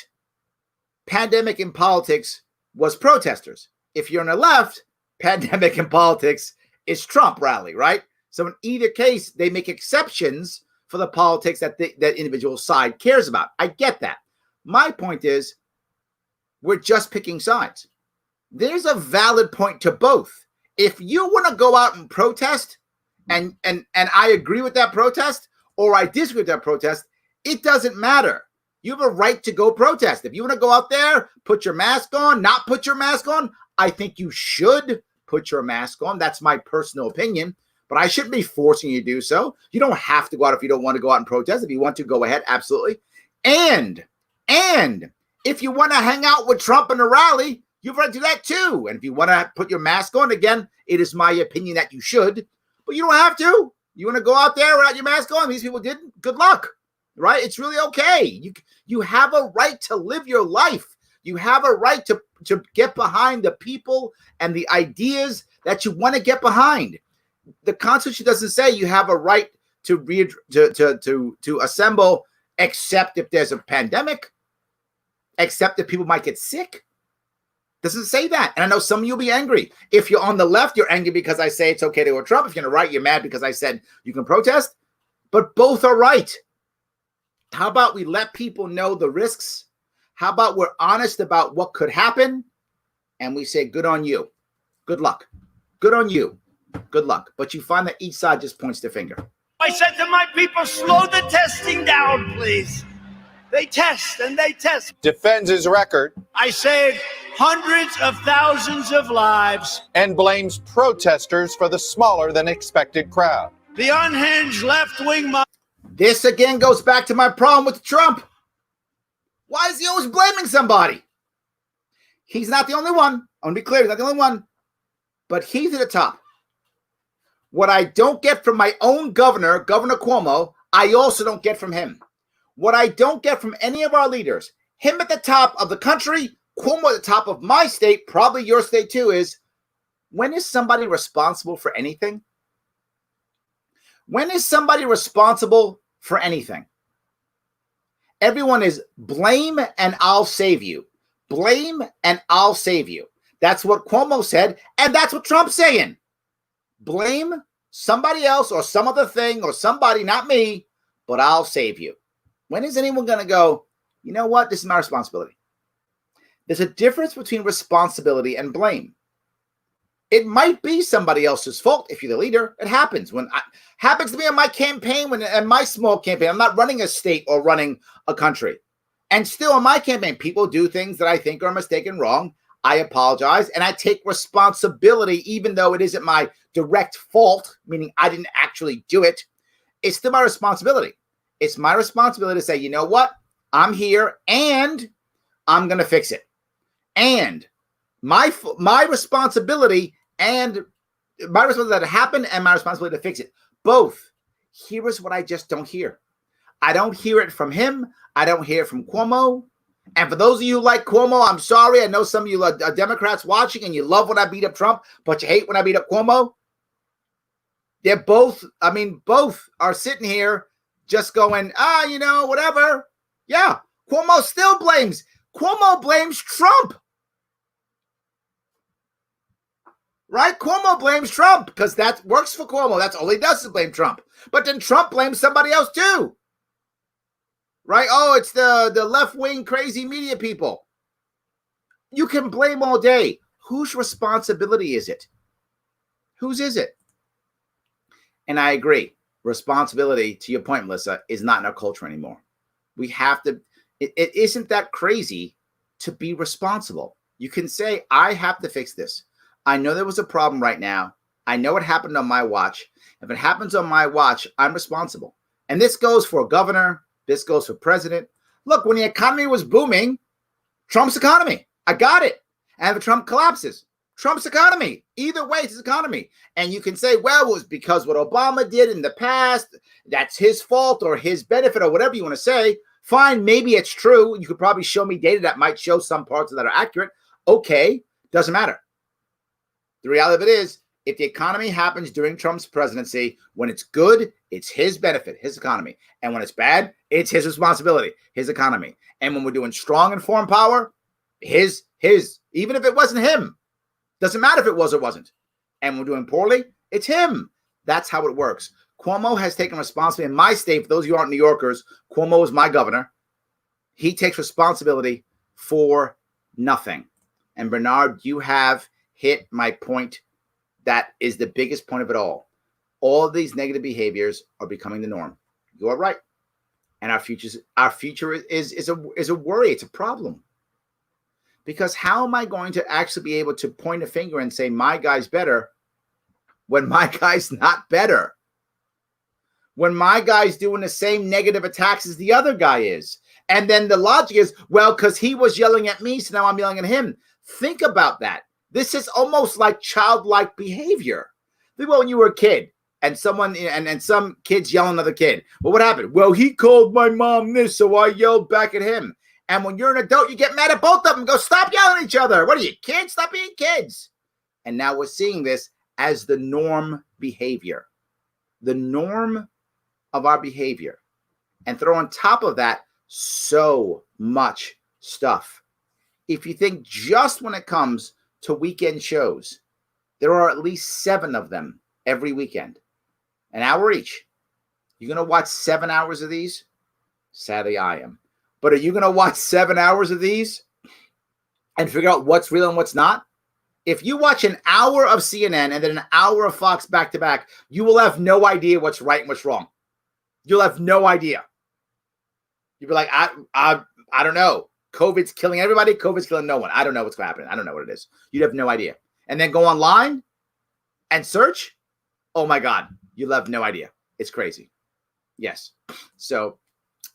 pandemic and politics was protesters. If you're on the left, pandemic and politics is Trump rally, right? So in either case, they make exceptions for the politics that that individual side cares about. I get that. My point is, we're just picking sides. There's a valid point to both. If you want to go out and protest, and I agree with that protest, or I disagree with that protest, it doesn't matter. You have a right to go protest. If you want to go out there, put your mask on, not put your mask on, I think you should put your mask on. That's my personal opinion, but I shouldn't be forcing you to do so. You don't have to go out if you don't want to go out and protest. If you want to, go ahead, absolutely. And if you want to hang out with Trump in a rally, you've got to do that too. And if you want to put your mask on, again, it is my opinion that you should, but you don't have to. You want to go out there without your mask on? These people didn't. Good luck, right? It's really okay. You have a right to live your life. You have a right to get behind the people and the ideas that you want to get behind. The Constitution doesn't say you have a right to assemble, except if there's a pandemic, except if people might get sick. Doesn't say that. And I know some of you will be angry. If you're on the left, you're angry because I say it's okay to go Trump. If you're on the right, you're mad because I said you can protest. But both are right. How about we let people know the risks? How about we're honest about what could happen? And we say, good on you. Good luck. Good on you. Good luck. But you find that each side just points their finger. I said to my people, slow the testing down, please. They test and they test. Defends his record. I saved hundreds of thousands of lives. And blames protesters for the smaller than expected crowd. The unhinged left-wing. This again goes back to my problem with Trump. Why is he always blaming somebody? He's not the only one. I want to be clear, he's not the only one. But he's at the top. What I don't get from my own governor, Governor Cuomo, I also don't get from him. What I don't get from any of our leaders, him at the top of the country, Cuomo at the top of my state, probably your state too, is when is somebody responsible for anything? When is somebody responsible for anything? Everyone is blame and I'll save you. Blame and I'll save you. That's what Cuomo said, and that's what Trump's saying. Blame somebody else or some other thing or somebody, not me, but I'll save you. When is anyone going to go, you know what? This is my responsibility. There's a difference between responsibility and blame. It might be somebody else's fault if you're the leader. It happens. Happens to me on my campaign, and my small campaign. I'm not running a state or running a country. And still on my campaign, people do things that I think are a mistake and wrong. I apologize, and I take responsibility, even though it isn't my direct fault, meaning I didn't actually do it. It's still my responsibility. It's my responsibility to say, you know what? I'm here, and I'm going to fix it. And my responsibility and my responsibility to happen and my responsibility to fix it. Both. Here is what I just don't hear. I don't hear it from him. I don't hear it from Cuomo. And for those of you who like Cuomo, I'm sorry. I know some of you are Democrats watching and you love when I beat up Trump, but you hate when I beat up Cuomo. They're both, both are sitting here just going, whatever. Yeah, Cuomo still blames. Cuomo blames Trump. Right? Cuomo blames Trump because that works for Cuomo. That's all he does is blame Trump. But then Trump blames somebody else too. Right? Oh, it's the left-wing crazy media people. You can blame all day. Whose responsibility is it? Whose is it? And I agree. Responsibility, to your point, Melissa, is not in our culture anymore. We have to, it isn't that crazy to be responsible. You can say, I have to fix this. I know there was a problem right now. I know it happened on my watch. If it happens on my watch, I'm responsible. And this goes for governor. This goes for president. Look, when the economy was booming, Trump's economy. I got it. And if Trump collapses, Trump's economy. Either way, it's his economy. And you can say, well, it was because what Obama did in the past, that's his fault or his benefit or whatever you want to say. Fine, maybe it's true. You could probably show me data that might show some parts that are accurate. Okay, doesn't matter. The reality of it is, if the economy happens during Trump's presidency, when it's good, it's his benefit, his economy. And when it's bad, it's his responsibility, his economy. And when we're doing strong in foreign power, his, even if it wasn't him, doesn't matter if it was or wasn't. And we're doing poorly, it's him. That's how it works. Cuomo has taken responsibility in my state. For those of you who aren't New Yorkers, Cuomo is my governor. He takes responsibility for nothing. And Bernard, you have hit my point. That is the biggest point of it all. All of these negative behaviors are becoming the norm. You are right. And our future is a worry. It's a problem. Because how am I going to actually be able to point a finger and say my guy's better when my guy's not better? When my guy's doing the same negative attacks as the other guy is. And then the logic is, well, because he was yelling at me, so now I'm yelling at him. Think about that. This is almost like childlike behavior. Think about when you were a kid and someone and some kids yell at another kid. Well, what happened? Well, he called my mom this, so I yelled back at him. And when you're an adult, you get mad at both of them. Go, stop yelling at each other. What are you, kids? Stop being kids. And now we're seeing this as the norm behavior. The norm of our behavior. And throw on top of that so much stuff. If you think just when it comes to weekend shows, there are at least 7 of them every weekend, an hour each. You're going to watch 7 hours of these? Sadly, I am. But are you going to watch 7 hours of these and figure out what's real and what's not? If you watch an hour of CNN and then an hour of Fox back to back, you will have no idea what's right and what's wrong. You'll have no idea. You'll be like, I don't know. COVID's killing everybody. COVID's killing no one. I don't know what's going to happen. I don't know what it is. You'd have no idea. And then go online and search. Oh my God. You'll have no idea. It's crazy. Yes. So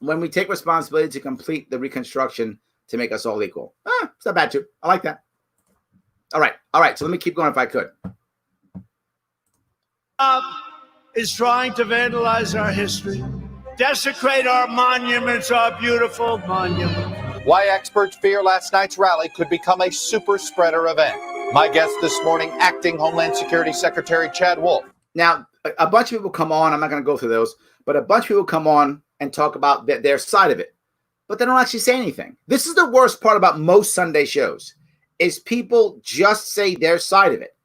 when we take responsibility to complete the reconstruction to make us all equal, it's not bad too. I like that. All right. So let me keep going if I could. Is trying to vandalize our history, desecrate our monuments, our beautiful monuments. Why experts fear last night's rally could become a super spreader event. My guest this morning, Acting Homeland Security Secretary Chad Wolf. Now, a bunch of people come on. I'm not going to go through those, but a bunch of people come on and talk about their side of it, but they don't actually say anything. This is the worst part about most Sunday shows, is people just say their side of it.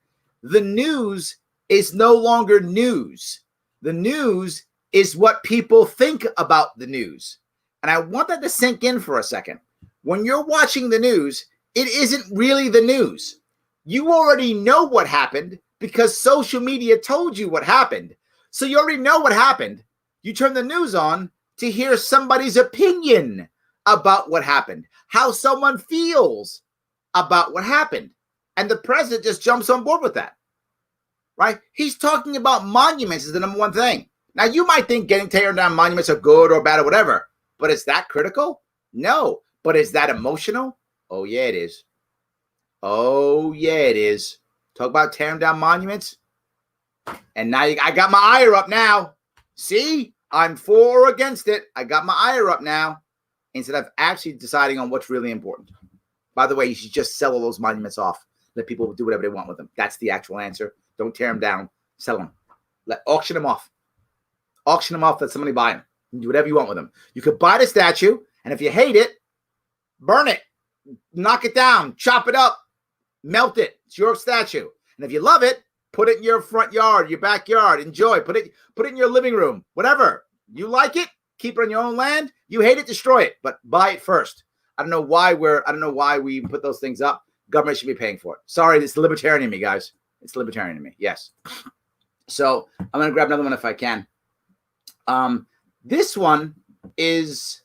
The news is no longer news. The news is what people think about the news. And I want that to sink in for a second. When you're watching the news, it isn't really the news. You already know what happened because social media told you what happened. So you already know what happened. You turn the news on to hear somebody's opinion about what happened, how someone feels about what happened. And the president just jumps on board with that, right? He's talking about monuments as the number one thing. Now, you might think tearing down monuments are good or bad or whatever, but is that critical? No. But is that emotional? Oh, yeah, it is. Oh, yeah, it is. Talk about tearing down monuments. And now I got my ire up now. See? I'm for or against it. I got my ire up now instead of actually deciding on what's really important. By the way, you should just sell all those monuments off. Let people do whatever they want with them. That's the actual answer. Don't tear them down. Sell them. Auction them off. Auction them off. Let somebody buy them. Do whatever you want with them. You could buy the statue, and if you hate it, burn it. Knock it down. Chop it up. Melt it. It's your statue. And if you love it, put it in your front yard, your backyard. Enjoy. Put it in your living room. Whatever. You like it, keep it on your own land. You hate it, destroy it. But buy it first. I don't know why we put those things up. Government should be paying for it. Sorry, it's the libertarian in me, guys. It's libertarian in me. Yes. So I'm going to grab another one if I can. This one is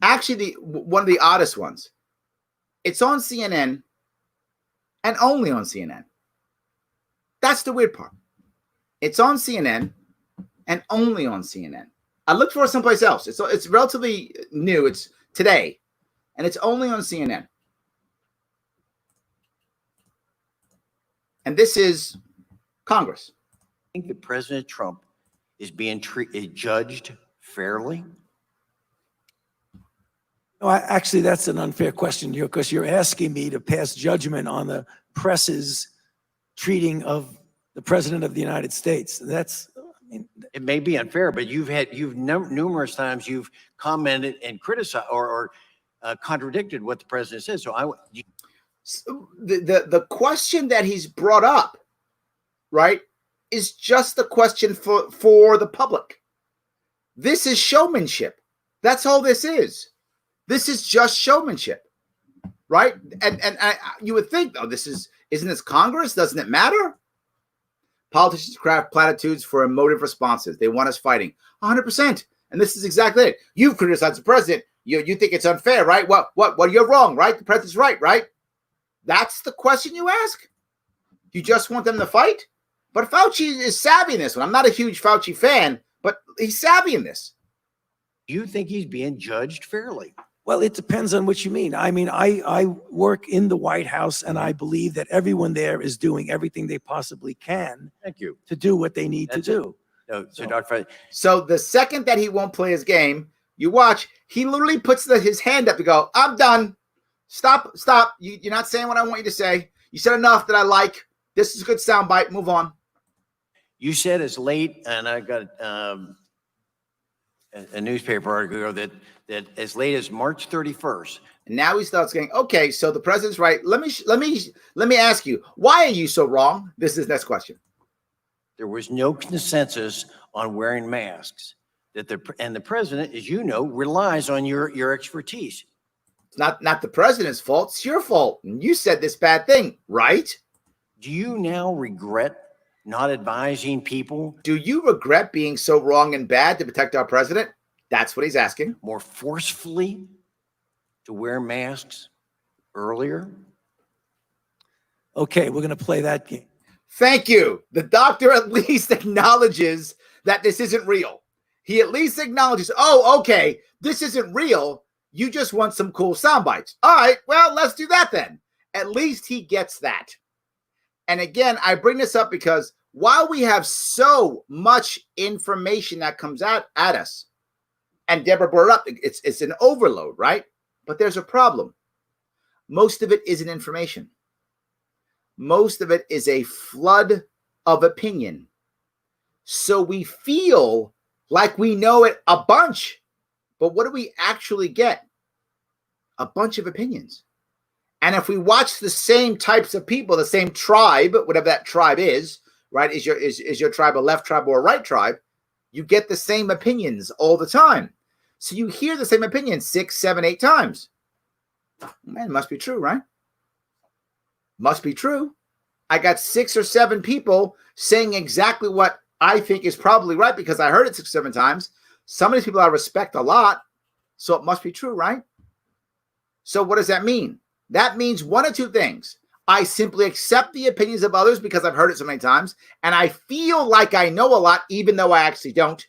actually one of the oddest ones. It's on CNN and only on CNN. That's the weird part. It's on CNN and only on CNN. I looked for it someplace else. It's relatively new. It's today, and it's only on CNN. And this is Congress. I think that President Trump is being judged fairly. No, actually, that's an unfair question here because you're asking me to pass judgment on the press's treating of the President of the United States. It may be unfair, but numerous times you've commented and criticized or contradicted what the president says. So the question that he's brought up, right, is just the question for the public. This is showmanship. That's all this is. This is just showmanship, right? And you would think, isn't this Congress? Doesn't it matter? Politicians craft platitudes for emotive responses. They want us fighting 100%. And this is exactly it. You've criticized the president. You think it's unfair, right? What? You're wrong, right? The president's right? That's the question you ask. You just want them to fight? But Fauci is savvy in this one. I'm not a huge Fauci fan, but he's savvy in this. You think he's being judged fairly? Well, it depends on what you mean. I work in the White House, and I believe that everyone there is doing everything they possibly can. Thank you. To do what they need to do. So the second that he won't play his game, you watch, he literally puts his hand up to go, I'm done. Stop. You're not saying what I want you to say. You said enough that I like. This is a good soundbite. Move on. You said as late, and I got a newspaper article that as late as March 31st. And now he starts saying, okay, so the president's right. Let me ask you, why are you so wrong? This is next question. There was no consensus on wearing masks. and the president, as you know, relies on your expertise. It's not the president's fault. It's your fault. And you said this bad thing, right? Do you now regret not advising people? Do you regret being so wrong and bad to protect our president? That's what he's asking. More forcefully to wear masks earlier? Okay, we're going to play that game. Thank you. The doctor at least acknowledges that this isn't real. He at least acknowledges, oh, okay, this isn't real. You just want some cool sound bites. All right, well, let's do that then. At least he gets that. And again, I bring this up because while we have so much information that comes out at us, and Deborah brought it up, it's an overload, right? But there's a problem. Most of it isn't information. Most of it is a flood of opinion. So we feel like we know it a bunch, but what do we actually get? A bunch of opinions. And if we watch the same types of people, the same tribe, whatever that tribe is, right? Is your tribe a left tribe or a right tribe? You get the same opinions all the time. So you hear the same opinion 6, 7, 8 times. Man, it must be true, right? Must be true. I got 6 or 7 people saying exactly what I think is probably right because I heard it 6 or 7 times. Some of these people I respect a lot, so it must be true, right? So what does that mean? That means one of two things. I simply accept the opinions of others because I've heard it so many times, and I feel like I know a lot even though I actually don't.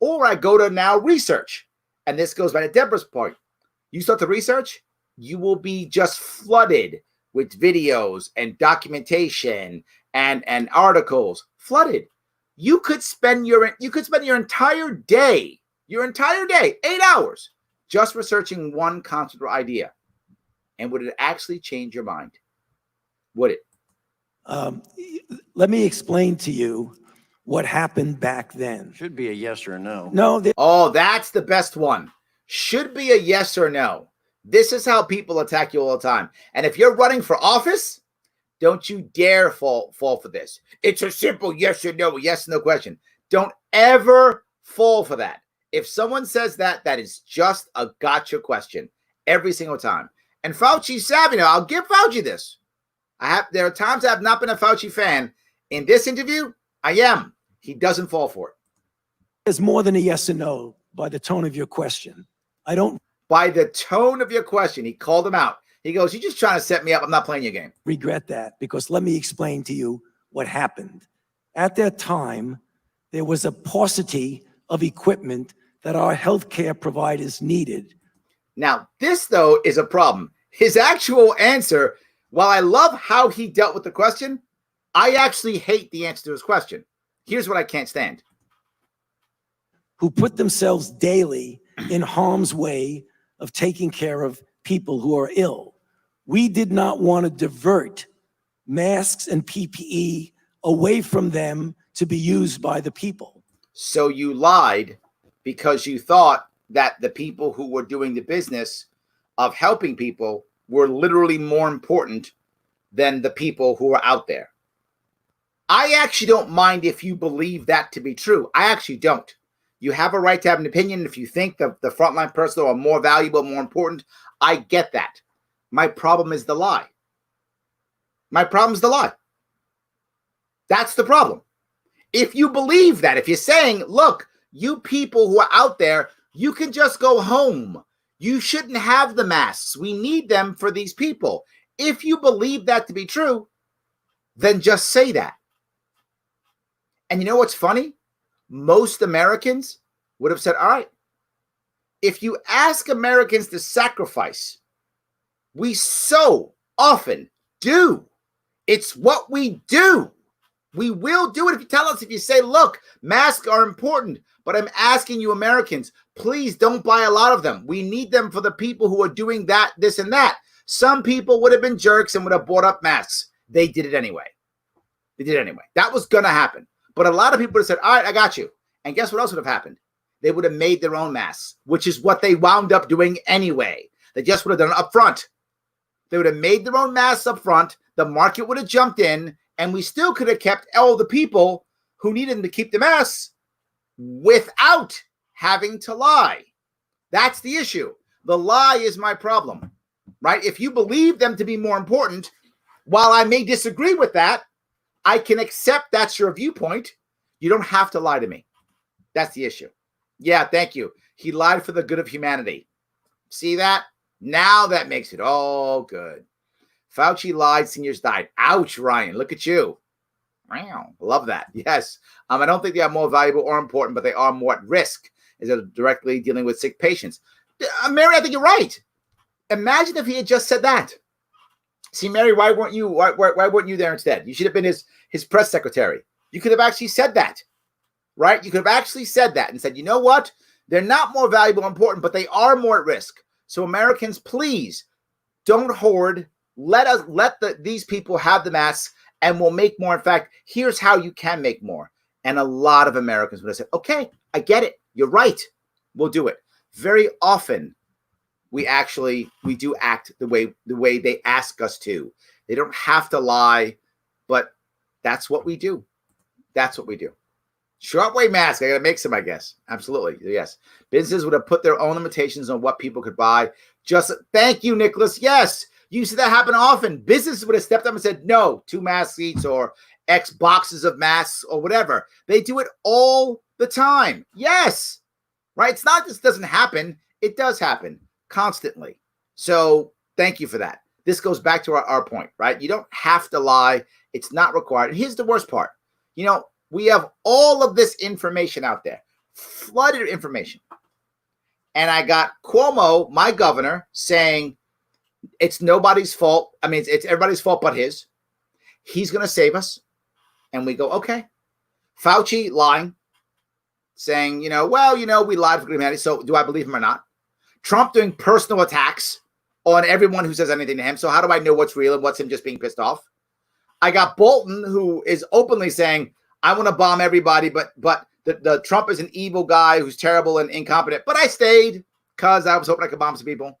Or I go to now research. And this goes back to Deborah's point. You start to research, you will be just flooded with videos and documentation and articles. Flooded. You could spend your entire day, 8 hours, just researching one concept or idea. And would it actually change your mind? Would it? Let me explain to you what happened back then. Should be a yes or a no. No. Oh, that's the best one. Should be a yes or no. This is how people attack you all the time. And if you're running for office, don't you dare fall for this. It's a simple yes or no, yes or no question. Don't ever fall for that. If someone says that, that is just a gotcha question every single time. And Fauci's savvy now. I'll give Fauci this. There are times I have not been a Fauci fan. In this interview, I am. He doesn't fall for it. There's more than a yes or no by the tone of your question. By the tone of your question, he called him out. He goes, you're just trying to set me up. I'm not playing your game. Regret that because let me explain to you what happened. At that time, there was a paucity of equipment that our healthcare providers needed. Now, this, though, is a problem. His actual answer, while I love how he dealt with the question, I actually hate the answer to his question. Here's what I can't stand. Who put themselves daily in harm's way of taking care of people who are ill. We did not want to divert masks and PPE away from them to be used by the people. So you lied because you thought that the people who were doing the business of helping people were literally more important than the people who are out there. I actually don't mind if you believe that to be true. I actually don't. You have a right to have an opinion. If you think the frontline personnel are more valuable, more important, I get that. My problem is the lie. My problem is the lie. That's the problem. If you believe that, if you're saying, look, you people who are out there, you can just go home. You shouldn't have the masks. We need them for these people. If you believe that to be true, then just say that. And you know what's funny? Most Americans would have said, all right, if you ask Americans to sacrifice, we so often do. It's what we do. We will do it if you tell us, if you say, look, masks are important, but I'm asking you Americans, please don't buy a lot of them. We need them for the people who are doing that, this, and that. Some people would have been jerks and would have bought up masks. They did it anyway. They did it anyway. That was going to happen. But a lot of people would have said, all right, I got you. And guess what else would have happened? They would have made their own masks, which is what they wound up doing anyway. They just would have done it up front. They would have made their own masks up front. The market would have jumped in, and we still could have kept all the people who needed them to keep the masks without having to lie. That's the issue. The lie is my problem, right? If you believe them to be more important, while I may disagree with that, I can accept that's your viewpoint. You don't have to lie to me. That's the issue. Yeah, thank you. He lied for the good of humanity. See that? Now that makes it all good. Fauci lied, seniors died. Ouch, Ryan. Look at you. Wow. Love that. Yes. I don't think they are more valuable or important, but they are more at risk as they're directly dealing with sick patients. Mary, I think you're right. Imagine if he had just said that. See, Mary, why weren't you there instead? You should have been his press secretary. You could have actually said that, right? You could have actually said that and said, you know what? They're not more valuable or important, but they are more at risk. So Americans, please don't hoard. Let these people have the masks and we'll make more. In fact, here's how you can make more. And a lot of Americans would have said, okay, I get it. You're right. We'll do it. Very often, we do act the way they ask us to. They don't have to lie, but that's what we do. That's what we do. Sharpe Way mask. I got to make some, I guess. Absolutely. Yes. Businesses would have put their own limitations on what people could buy. Thank you, Nicholas. Yes. You see that happen often. Businesses would have stepped up and said, no, 2 masks each or X boxes of masks or whatever. They do it all the time. Yes. Right. It's not this doesn't happen. It does happen constantly. So thank you for that. This goes back to our point, right? You don't have to lie. It's not required. And here's the worst part. We have all of this information out there, flooded information. And I got Cuomo, my governor, saying it's nobody's fault. I mean, it's everybody's fault but his. He's going to save us. And we go, okay. Fauci lying, saying, we lied for humanity. So do I believe him or not? Trump doing personal attacks on everyone who says anything to him. So how do I know what's real and what's him just being pissed off? I got Bolton, who is openly saying, I want to bomb everybody, but the Trump is an evil guy who's terrible and incompetent. But I stayed because I was hoping I could bomb some people.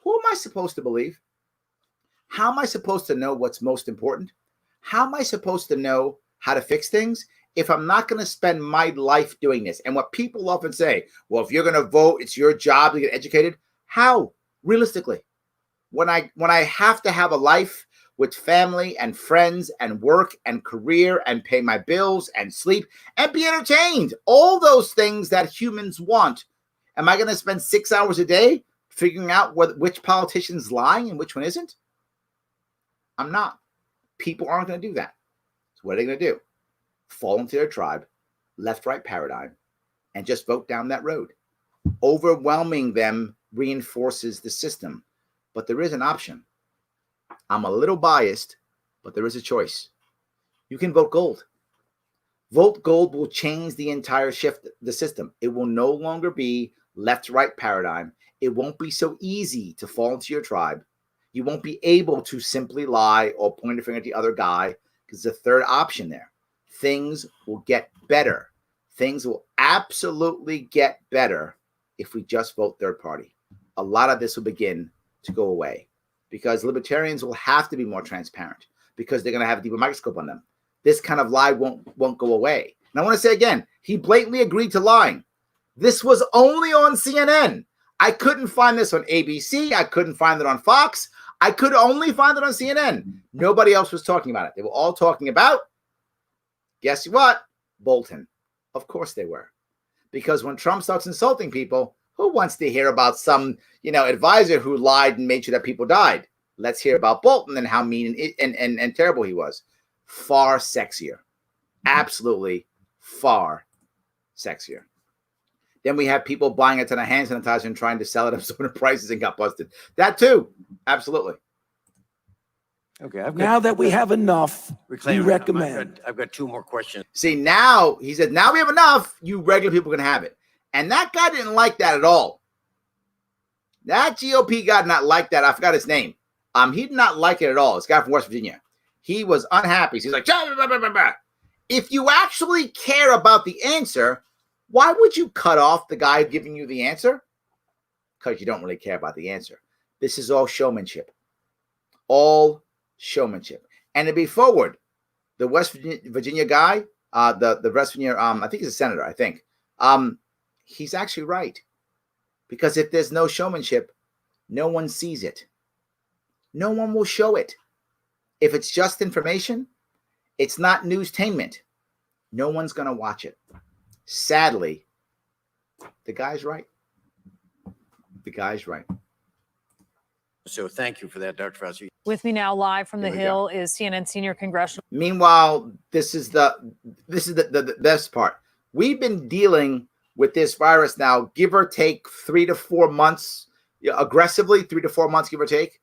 Who am I supposed to believe? How am I supposed to know what's most important? How am I supposed to know how to fix things if I'm not going to spend my life doing this? And what people often say, well, if you're going to vote, it's your job to get educated. How? Realistically, when I have to have a life with family and friends and work and career and pay my bills and sleep and be entertained, all those things that humans want, am I going to spend 6 hours a day figuring out which politician's lying and which one isn't? I'm not. People aren't going to do that. So what are they going to do? Fall into their tribe, left-right paradigm, and just vote down that road. Overwhelming them reinforces the system. But there is an option. I'm a little biased, but there is a choice. You can vote gold. Vote gold will change the entire the system. It will no longer be left-right paradigm. It won't be so easy to fall into your tribe. You won't be able to simply lie or point a finger at the other guy because there's a third option there. Things will get better. Things will absolutely get better if we just vote third party. A lot of this will begin to go away because libertarians will have to be more transparent because they're going to have a deeper microscope on them. This kind of lie won't go away. And I want to say again, he blatantly agreed to lying. This was only on CNN. I couldn't find this on ABC. I couldn't find it on Fox. I could only find it on CNN. Nobody else was talking about it. They were all talking about, guess what? Bolton. Of course they were. Because when Trump starts insulting people, who wants to hear about some, advisor who lied and made sure that people died? Let's hear about Bolton and how mean and terrible he was. Far sexier. Absolutely far sexier. Then we have people buying a ton of hand sanitizer and trying to sell it up so the prices and got busted. That too. Absolutely. Okay. Now that we have enough, we recommend. I've got 2 more questions. See, now, he said, now we have enough, you regular people can have it. And that guy didn't like that at all. That GOP guy did not like that. I forgot his name. He did not like it at all. This guy from West Virginia. He was unhappy. So he's like, blah, blah, blah, blah, blah. If you actually care about the answer, why would you cut off the guy giving you the answer? Because you don't really care about the answer. This is all showmanship. All showmanship. And to be forward, the West Virginia guy, the West Virginia, I think he's a senator, I think. he's actually right. Because if there's no showmanship, no one sees it. No one will show it. If it's just information, it's not newstainment. No one's going to watch it. Sadly, the guy's right. The guy's right. So thank you for that, Dr. Fauci. With me now live from the Hill is CNN senior congressional. Meanwhile, this is the best part. We've been dealing with this virus now, give or take 3 to 4 months, aggressively 3 to 4 months, give or take.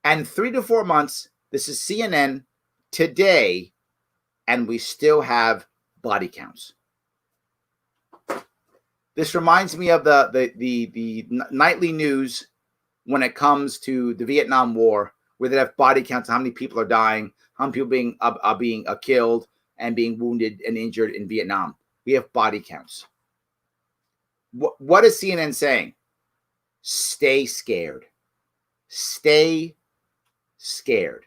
And 3 to 4 months, this is CNN today, and we still have body counts. This reminds me of the nightly news when it comes to the Vietnam War, where they have body counts, how many people are dying, how many people are being killed and being wounded and injured in Vietnam. We have body counts. What is CNN saying? Stay scared. Stay scared.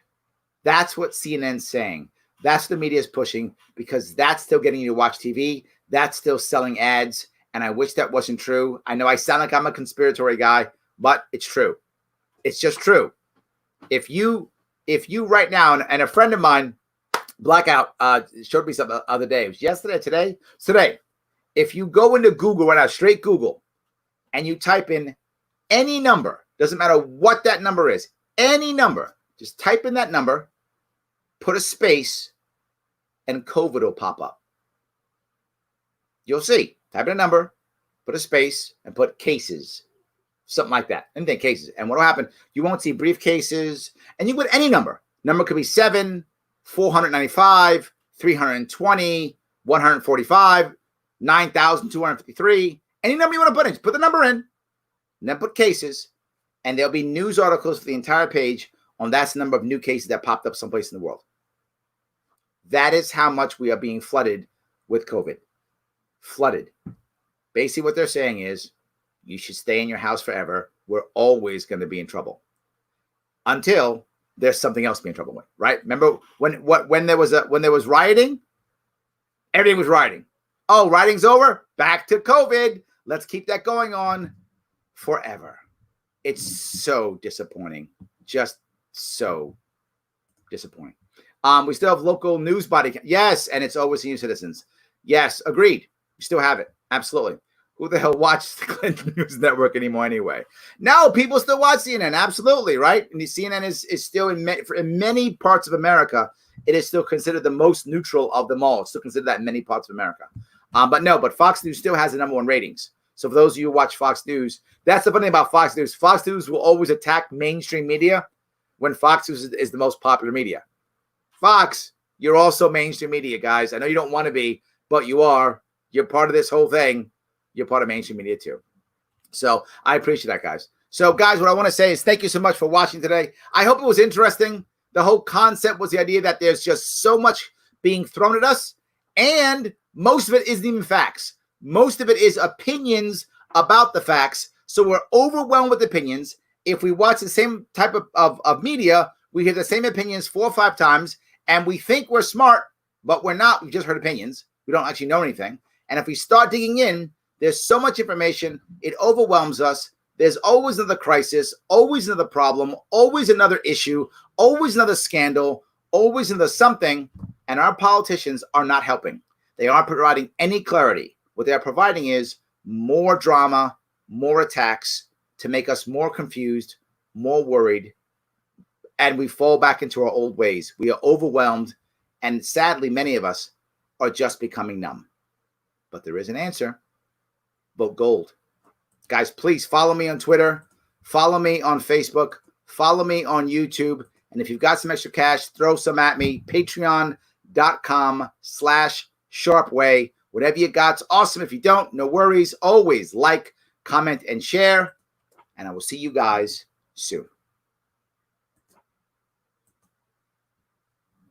That's what CNN's saying. That's what the media is pushing, because that's still getting you to watch TV. That's still selling ads. And I wish that wasn't true. I know I sound like I'm a conspiratorial guy, but it's true. It's just true. If you right now, and a friend of mine, Blackout, showed me something the other day. It was yesterday, today. If you go into Google right now, straight Google, and you type in any number, doesn't matter what that number is, any number, just type in that number, put a space, and COVID will pop up. You'll see. Type in a number, put a space, and put cases. Something like that. Anything cases. And what will happen? You won't see briefcases. And you put any number. Number could be 7, 495, 320, 145, 9,253. Any number you want to put in. Just put the number in. And then put cases. And there'll be news articles for the entire page on that's the number of new cases that popped up someplace in the world. That is how much we are being flooded with COVID. Flooded. Basically what they're saying is you should stay in your house forever. We're always going to be in trouble until there's something else to be in trouble with, right? Remember when there was rioting, everything was rioting. Oh, rioting's over. Back to COVID. Let's keep that going on forever. It's so disappointing. Just so disappointing. We still have local news body. Yes, and it's always senior citizens. Yes, agreed. We still have it. Absolutely. Who the hell watches the Clinton News Network anymore anyway? No, people still watch CNN. Absolutely, right? And the CNN is still in many parts of America, it is still considered the most neutral of them all. It's still considered that in many parts of America. But Fox News still has the #1 ratings. So for those of you who watch Fox News, that's the funny thing about Fox News. Fox News will always attack mainstream media when Fox News is the most popular media. Fox, you're also mainstream media, guys. I know you don't want to be, but you are. You're part of this whole thing. You're part of mainstream media too. So I appreciate that, guys. So, guys, what I want to say is thank you so much for watching today. I hope it was interesting. The whole concept was the idea that there's just so much being thrown at us, and most of it isn't even facts. Most of it is opinions about the facts. So we're overwhelmed with opinions. If we watch the same type of media, we hear the same opinions 4 or 5 times, and we think we're smart, but we're not. We just heard opinions. We don't actually know anything. And if we start digging in, there's so much information, it overwhelms us. There's always another crisis, always another problem, always another issue, always another scandal, always another something, and our politicians are not helping. They aren't providing any clarity. What they're providing is more drama, more attacks to make us more confused, more worried, and we fall back into our old ways. We are overwhelmed, and sadly, many of us are just becoming numb. But there is an answer. Vote gold. Guys, please follow me on Twitter. Follow me on Facebook. Follow me on YouTube. And if you've got some extra cash, throw some at me. Patreon.com/Sharpe Way. Whatever you got's awesome. If you don't, no worries. Always like, comment, and share. And I will see you guys soon.